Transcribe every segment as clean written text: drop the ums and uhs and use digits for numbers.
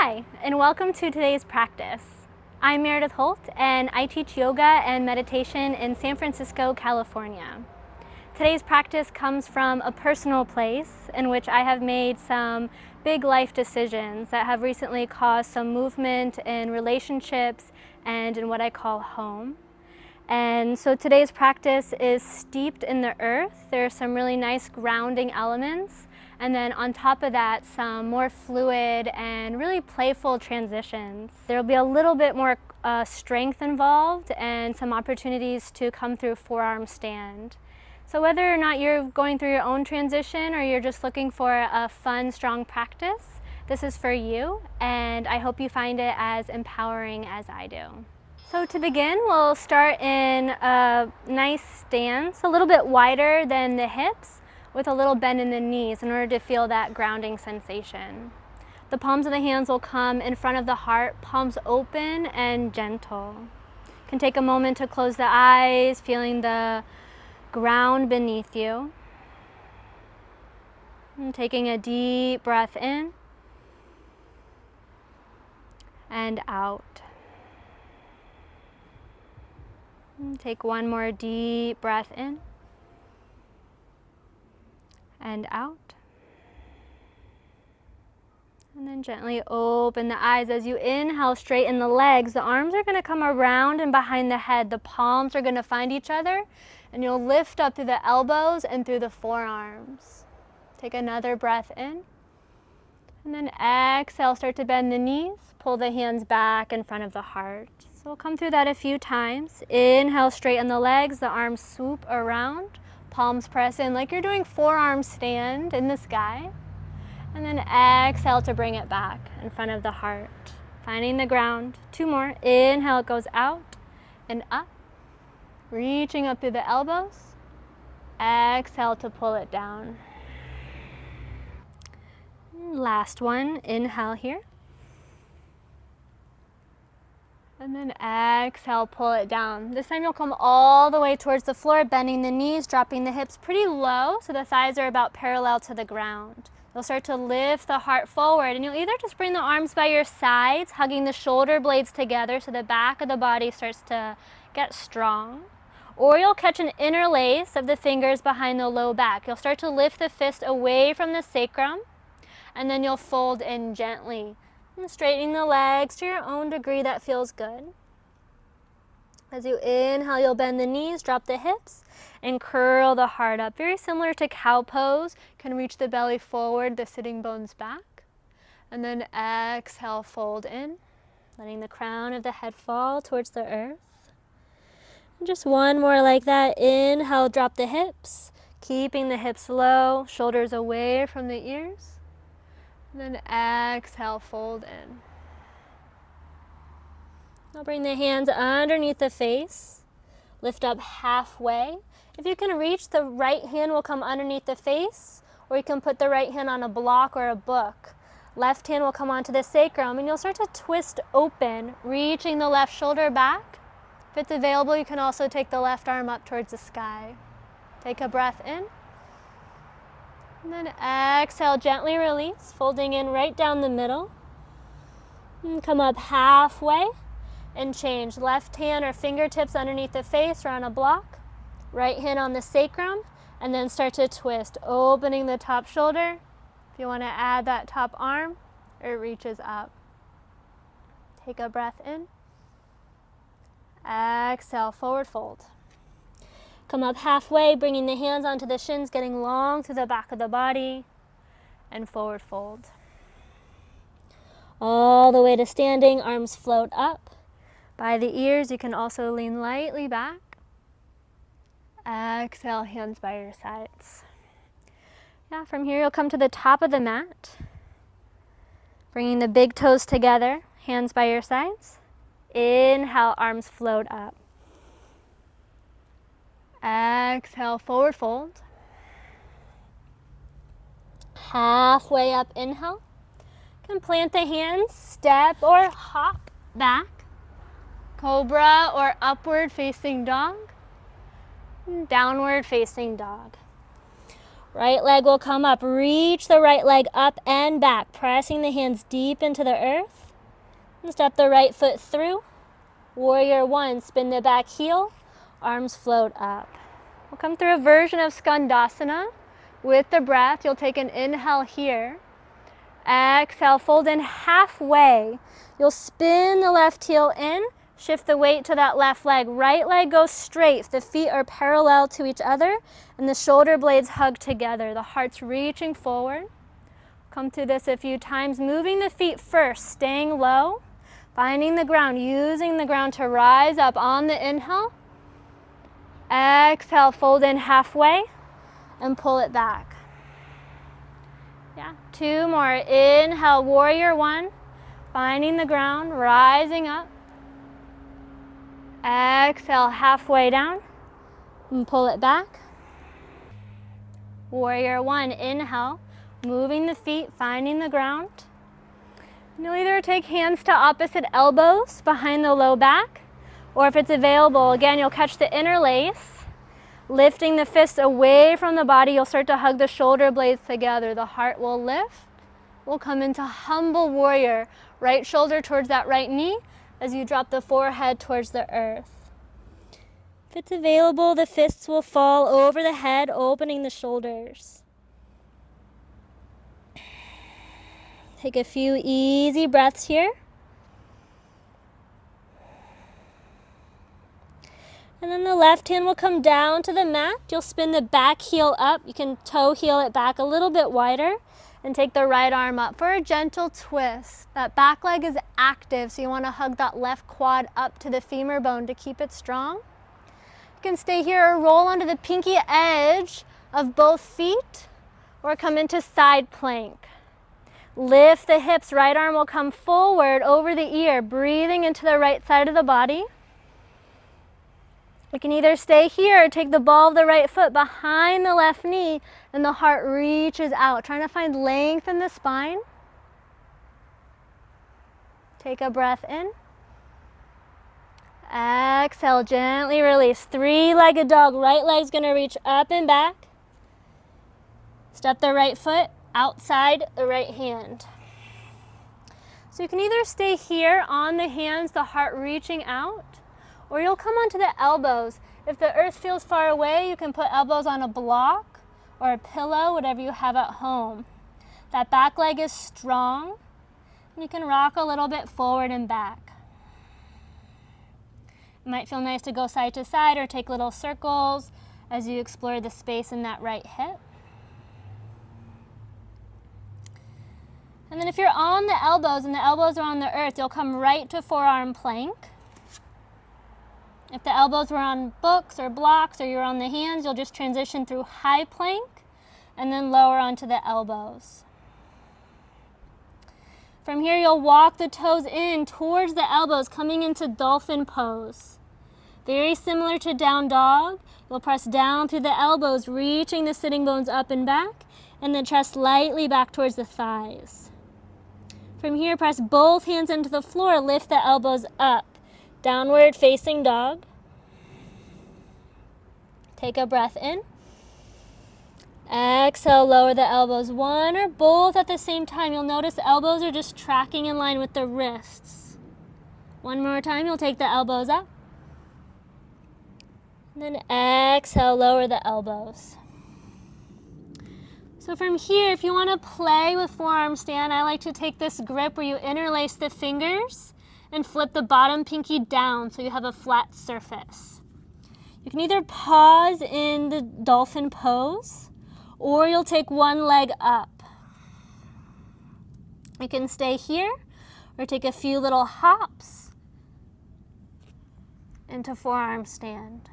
Hi, and welcome to today's practice. I'm Meredith Holt, and I teach yoga and meditation in San Francisco, California. Today's practice comes from a personal place in which I have made some big life decisions that have recently caused some movement in relationships and in what I call home. And so today's practice is steeped in the earth. There are some really nice grounding elements. And then on top of that, some more fluid and really playful transitions. There'll be a little bit more strength involved and some opportunities to come through forearm stand. So whether or not you're going through your own transition or you're just looking for a fun, strong practice, this is for you, and I hope you find it as empowering as I do. So to begin, we'll start in a nice stance, a little bit wider than the hips, with a little bend in the knees in order to feel that grounding sensation. The palms of the hands will come in front of the heart, palms open and gentle. You can take a moment to close the eyes, feeling the ground beneath you. And taking a deep breath in and out. And take one more deep breath in and out. And then gently open the eyes. As you inhale, straighten the legs. The arms are going to come around and behind the head. The palms are going to find each other, and you'll lift up through the elbows and through the forearms. Take another breath in. And then exhale, start to bend the knees. Pull the hands back in front of the heart. So we'll come through that a few times. Inhale, straighten the legs. The arms swoop around. Palms press in like you're doing forearm stand in the sky. And then exhale to bring it back in front of the heart. Finding the ground. Two more. Inhale, it goes out and up. Reaching up through the elbows. Exhale to pull it down. Last one. Inhale here. And then exhale, pull it down. This time you'll come all the way towards the floor, bending the knees, dropping the hips pretty low so the thighs are about parallel to the ground. You'll start to lift the heart forward, and you'll either just bring the arms by your sides, hugging the shoulder blades together so the back of the body starts to get strong, or you'll catch an interlace of the fingers behind the low back. You'll start to lift the fist away from the sacrum, and then you'll fold in gently. And straightening the legs to your own degree that feels good. As you inhale, you'll bend the knees, drop the hips, and curl the heart up. Very similar to cow pose. You can reach the belly forward, the sitting bones back. And then exhale, fold in, letting the crown of the head fall towards the earth. And just one more like that. Inhale, drop the hips, keeping the hips low, shoulders away from the ears. Then exhale, fold in. Now bring the hands underneath the face. Lift up halfway. If you can reach, the right hand will come underneath the face, or you can put the right hand on a block or a book. Left hand will come onto the sacrum, and you'll start to twist open, reaching the left shoulder back. If it's available, you can also take the left arm up towards the sky. Take a breath in. And then exhale, gently release, folding in right down the middle. And come up halfway and change. Left hand or fingertips underneath the face or on a block. Right hand on the sacrum, and then start to twist, opening the top shoulder. If you want to add that top arm, it reaches up. Take a breath in. Exhale, forward fold. Come up halfway, bringing the hands onto the shins, getting long through the back of the body, and forward fold. All the way to standing, arms float up. By the ears, you can also lean lightly back. Exhale, hands by your sides. Yeah, from here you'll come to the top of the mat, bringing the big toes together, hands by your sides. Inhale, arms float up. Exhale, forward fold. Halfway up, inhale. You can plant the hands, step or hop back. Cobra or upward facing dog. Downward facing dog. Right leg will come up. Reach the right leg up and back, pressing the hands deep into the earth. And step the right foot through. Warrior one, spin the back heel, arms float up. We'll come through a version of Skandasana. With the breath, you'll take an inhale here. Exhale, fold in halfway. You'll spin the left heel in, shift the weight to that left leg. Right leg goes straight. The feet are parallel to each other and the shoulder blades hug together. The heart's reaching forward. Come through this a few times, moving the feet first, staying low, finding the ground, using the ground to rise up on the inhale. Exhale, fold in halfway and pull it back. Yeah, two more. Inhale, warrior one, finding the ground, rising up. Exhale, halfway down and pull it back. Warrior one, inhale, moving the feet, finding the ground. And you'll either take hands to opposite elbows behind the low back, or if it's available, again, you'll catch the interlace. Lifting the fists away from the body, you'll start to hug the shoulder blades together. The heart will lift. We'll come into humble warrior. Right shoulder towards that right knee as you drop the forehead towards the earth. If it's available, the fists will fall over the head, opening the shoulders. Take a few easy breaths here. And then the left hand will come down to the mat. You'll spin the back heel up. You can toe heel it back a little bit wider and take the right arm up for a gentle twist. That back leg is active, so you want to hug that left quad up to the femur bone to keep it strong. You can stay here or roll onto the pinky edge of both feet or come into side plank. Lift the hips, right arm will come forward over the ear, breathing into the right side of the body. You can either stay here or take the ball of the right foot behind the left knee and the heart reaches out, trying to find length in the spine. Take a breath in. Exhale, gently release. Three-legged dog, right leg's gonna reach up and back. Step the right foot outside the right hand. So you can either stay here on the hands, the heart reaching out, or you'll come onto the elbows. If the earth feels far away, you can put elbows on a block or a pillow, whatever you have at home. That back leg is strong. And you can rock a little bit forward and back. It might feel nice to go side to side or take little circles as you explore the space in that right hip. And then if you're on the elbows and the elbows are on the earth, you'll come right to forearm plank. If the elbows were on books or blocks or you're on the hands, you'll just transition through high plank and then lower onto the elbows. From here, you'll walk the toes in towards the elbows, coming into dolphin pose. Very similar to down dog. You'll press down through the elbows, reaching the sitting bones up and back, and then chest lightly back towards the thighs. From here, press both hands into the floor, lift the elbows up. Downward facing dog. Take a breath in. Exhale, lower the elbows, one or both at the same time. You'll notice the elbows are just tracking in line with the wrists. One more time, you'll take the elbows up. And then exhale, lower the elbows. So from here, if you want to play with forearm stand, I like to take this grip where you interlace the fingers and flip the bottom pinky down so you have a flat surface. You can either pause in the dolphin pose or you'll take one leg up. You can stay here or take a few little hops into forearm stand.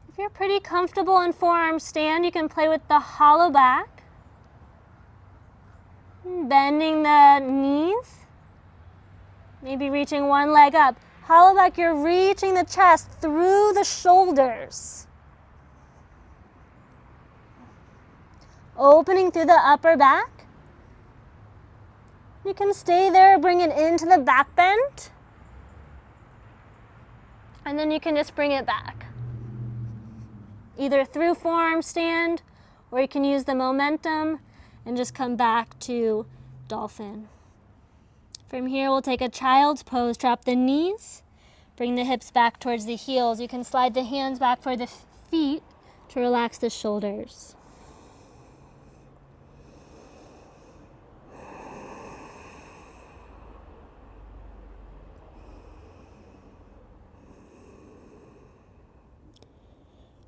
If you're pretty comfortable in forearm stand, you can play with the hollow back. Bending the knees, maybe reaching one leg up. Hollow back, you're reaching the chest through the shoulders. Opening through the upper back. You can stay there, bring it into the back bend. And then you can just bring it back. Either through forearm stand, or you can use the momentum and just come back to Dolphin. From here, we'll take a child's pose. Drop the knees, bring the hips back towards the heels. You can slide the hands back for the feet to relax the shoulders.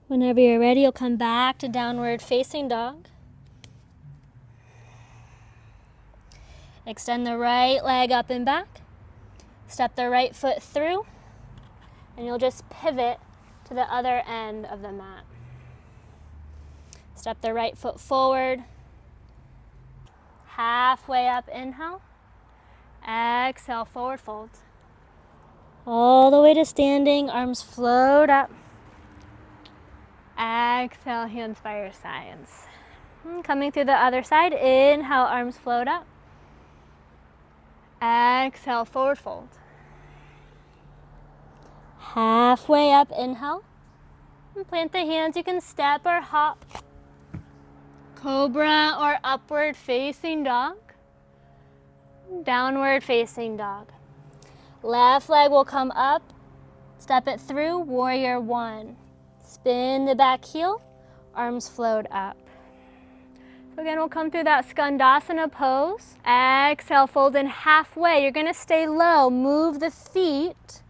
Whenever you're ready, you'll come back to downward facing dog. Extend the right leg up and back. Step the right foot through, and you'll just pivot to the other end of the mat. Step the right foot forward. Halfway up, inhale. Exhale, forward fold. All the way to standing, arms float up. Exhale, hands by your sides. Coming through the other side, inhale, arms float up. Exhale, forward fold. Halfway up, inhale. And plant the hands, you can step or hop. Cobra or upward facing dog. Downward facing dog. Left leg will come up. Step it through, warrior one. Spin the back heel, arms float up. So again, we'll come through that Skandasana pose. Exhale, fold in halfway. You're gonna stay low. Move the feet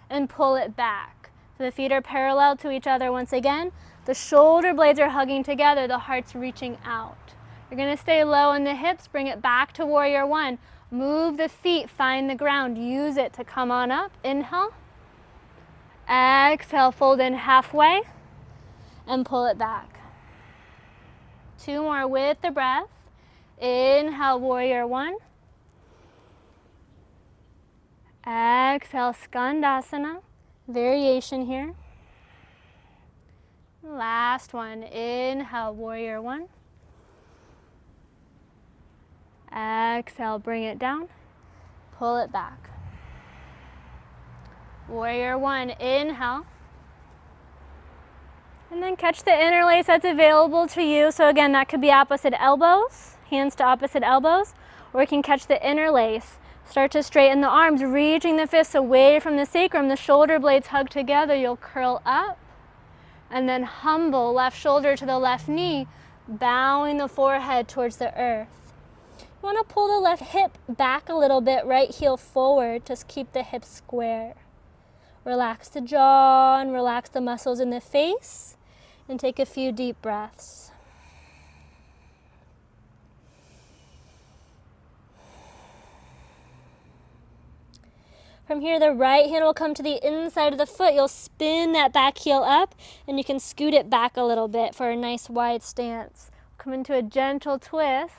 and pull it back. So the feet are parallel to each other once again. The shoulder blades are hugging together, the heart's reaching out. You're gonna stay low in the hips, bring it back to warrior one. Move the feet, find the ground. Use it to come on up. Inhale. Exhale, fold in halfway and pull it back. Two more with the breath. Inhale, warrior one. Exhale, Skandasana. Variation here. Last one. Inhale, warrior one. Exhale, bring it down. Pull it back. Warrior one. Inhale. And then catch the interlace that's available to you. So again, that could be opposite elbows, hands to opposite elbows, or you can catch the interlace. Start to straighten the arms, reaching the fists away from the sacrum. The shoulder blades hug together. You'll curl up and then humble, left shoulder to the left knee, bowing the forehead towards the earth. You want to pull the left hip back a little bit, right heel forward. Just keep the hips square. Relax the jaw and relax the muscles in the face. And take a few deep breaths. From here, the right hand will come to the inside of the foot. You'll spin that back heel up, and you can scoot it back a little bit for a nice wide stance. Come into a gentle twist.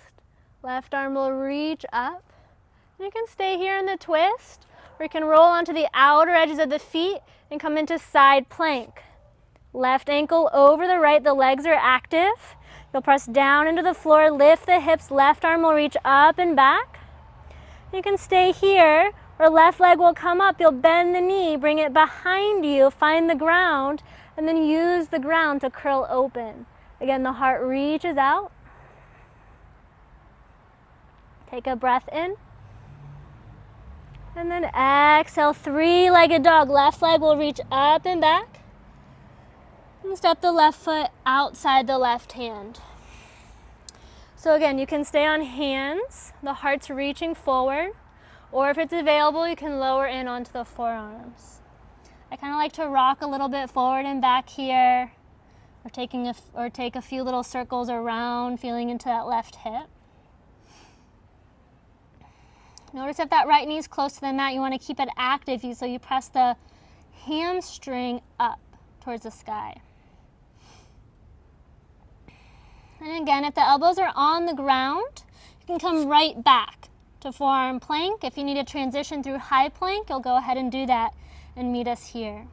Left arm will reach up. You can stay here in the twist, or you can roll onto the outer edges of the feet and come into side plank. Left ankle over the right, the legs are active. You'll press down into the floor, lift the hips, left arm will reach up and back. You can stay here, or left leg will come up. You'll bend the knee, bring it behind you, find the ground, and then use the ground to curl open. Again, the heart reaches out. Take a breath in. And then exhale, three-legged dog. Left leg will reach up and back. And step the left foot outside the left hand. So again, you can stay on hands, the heart's reaching forward, or if it's available, you can lower in onto the forearms. I kind of like to rock a little bit forward and back here, or take a few little circles around, feeling into that left hip. Notice if that right knee is close to the mat, you want to keep it active, so you press the hamstring up towards the sky. And again, if the elbows are on the ground, you can come right back to forearm plank. If you need to transition through high plank, you'll go ahead and do that and meet us here.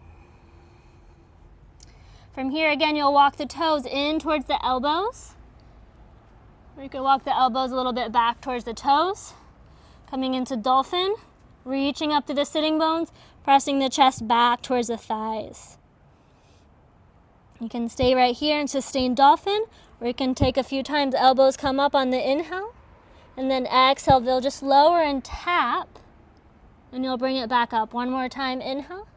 From here, again, you'll walk the toes in towards the elbows. Or you can walk the elbows a little bit back towards the toes. Coming into Dolphin, reaching up to the sitting bones, pressing the chest back towards the thighs. You can stay right here and sustain dolphin, or you can take a few times, elbows come up on the inhale, and then exhale, they'll just lower and tap, and you'll bring it back up. One more time, inhale.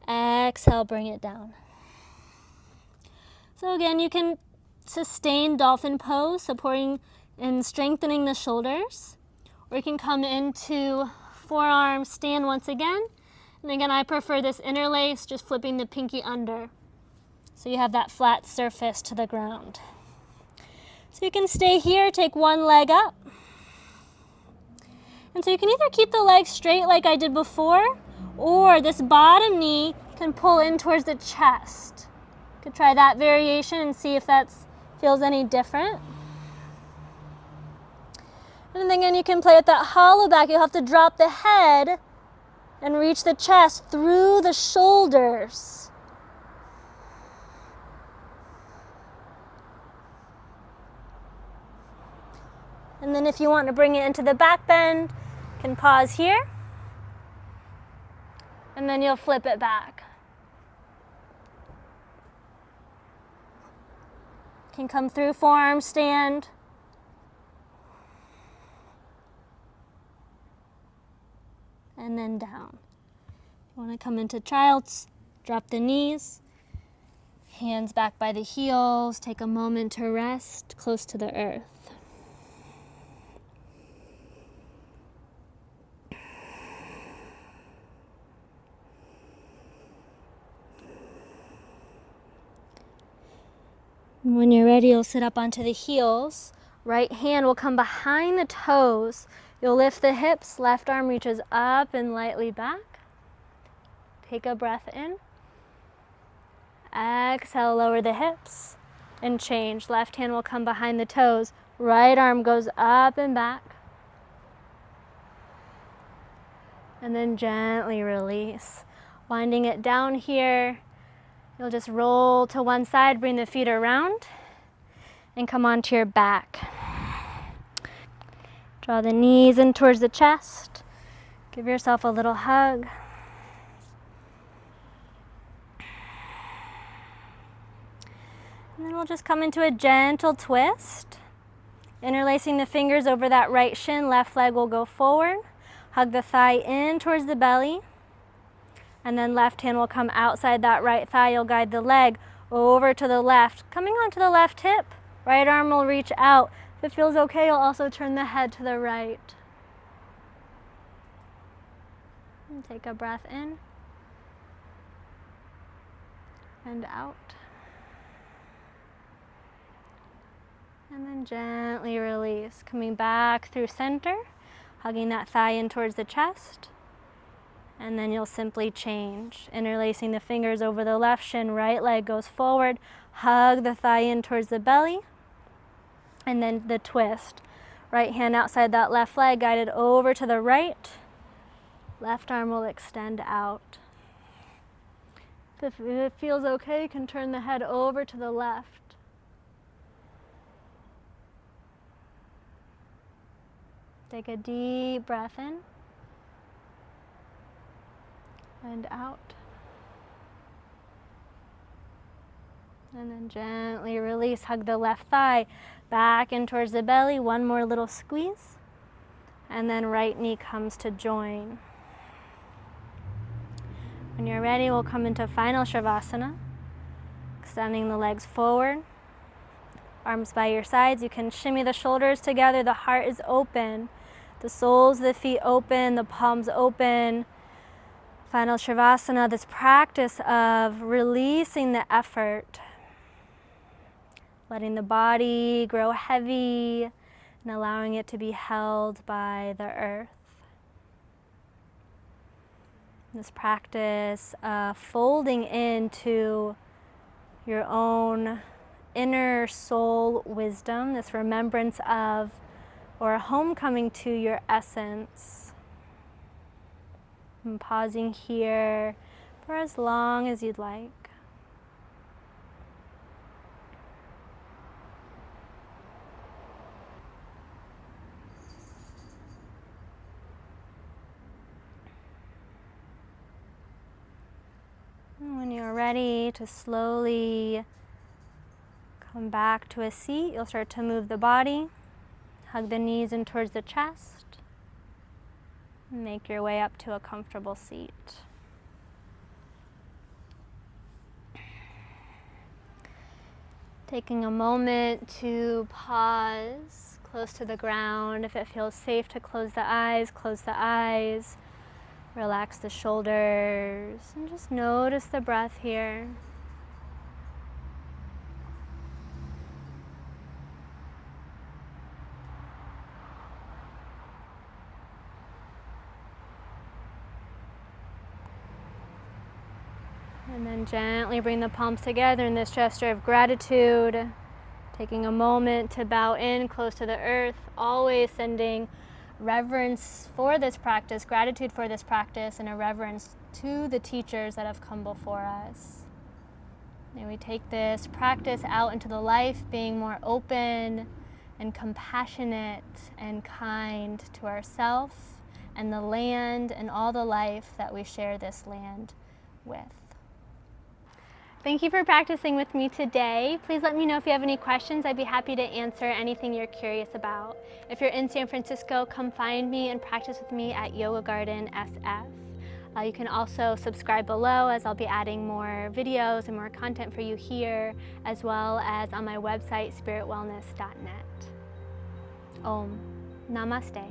Exhale, bring it down. So again, you can sustain dolphin pose, supporting and strengthening the shoulders, or you can come into forearm stand once again. And again, I prefer this interlace, just flipping the pinky under, so you have that flat surface to the ground. So you can stay here, take one leg up. And so you can either keep the legs straight like I did before, or this bottom knee can pull in towards the chest. You could try that variation and see if that feels any different. And then again, you can play with that hollow back. You'll have to drop the head and reach the chest through the shoulders. And then if you want to bring it into the back bend, you can pause here. And then you'll flip it back. You can come through forearm stand. And then down. You want to come into child's, drop the knees, hands back by the heels, take a moment to rest close to the earth. When you're ready, you'll sit up onto the heels. Right hand will come behind the toes. You'll lift the hips, left arm reaches up and lightly back. Take a breath in. Exhale, lower the hips and change. Left hand will come behind the toes. Right arm goes up and back. And then gently release. Winding it down here. You'll just roll to one side, bring the feet around, and come onto your back. Draw the knees in towards the chest. Give yourself a little hug. And then we'll just come into a gentle twist. Interlacing the fingers over that right shin, left leg will go forward. Hug the thigh in towards the belly. And then left hand will come outside that right thigh. You'll guide the leg over to the left. Coming onto the left hip, right arm will reach out. If it feels okay, you'll also turn the head to the right. And take a breath in and out. And then gently release. Coming back through center, hugging that thigh in towards the chest. And then you'll simply change, interlacing the fingers over the left shin, right leg goes forward, hug the thigh in towards the belly, and then the twist. Right hand outside that left leg, guided over to the right, left arm will extend out. If it feels okay, you can turn the head over to the left. Take a deep breath in. And out. And then gently release, hug the left thigh back in towards the belly. One more little squeeze. And then right knee comes to join. When you're ready, we'll come into final Savasana. Extending the legs forward. Arms by your sides. You can shimmy the shoulders together. The heart is open. The soles of the feet open. The palms open. Final Savasana, this practice of releasing the effort, letting the body grow heavy and allowing it to be held by the earth. This practice of folding into your own inner soul wisdom, this remembrance of or a homecoming to your essence. And pausing here for as long as you'd like. ready to slowly come back to a seat, you'll start to move the body. Hug the knees in towards the chest. Make your way up to a comfortable seat. Taking a moment to pause close to the ground. If it feels safe to close the eyes, close the eyes. Relax the shoulders and just notice the breath here. And then gently bring the palms together in this gesture of gratitude. Taking a moment to bow in close to the earth, always sending reverence for this practice, gratitude for this practice, and a reverence to the teachers that have come before us. May we take this practice out into the life, being more open and compassionate and kind to ourselves and the land and all the life that we share this land with. Thank you for practicing with me today. Please let me know if you have any questions. I'd be happy to answer anything you're curious about. If you're in San Francisco, come find me and practice with me at Yoga Garden SF. You can also subscribe below, as I'll be adding more videos and more content for you here, as well as on my website, spiritwellness.net. Om. Namaste.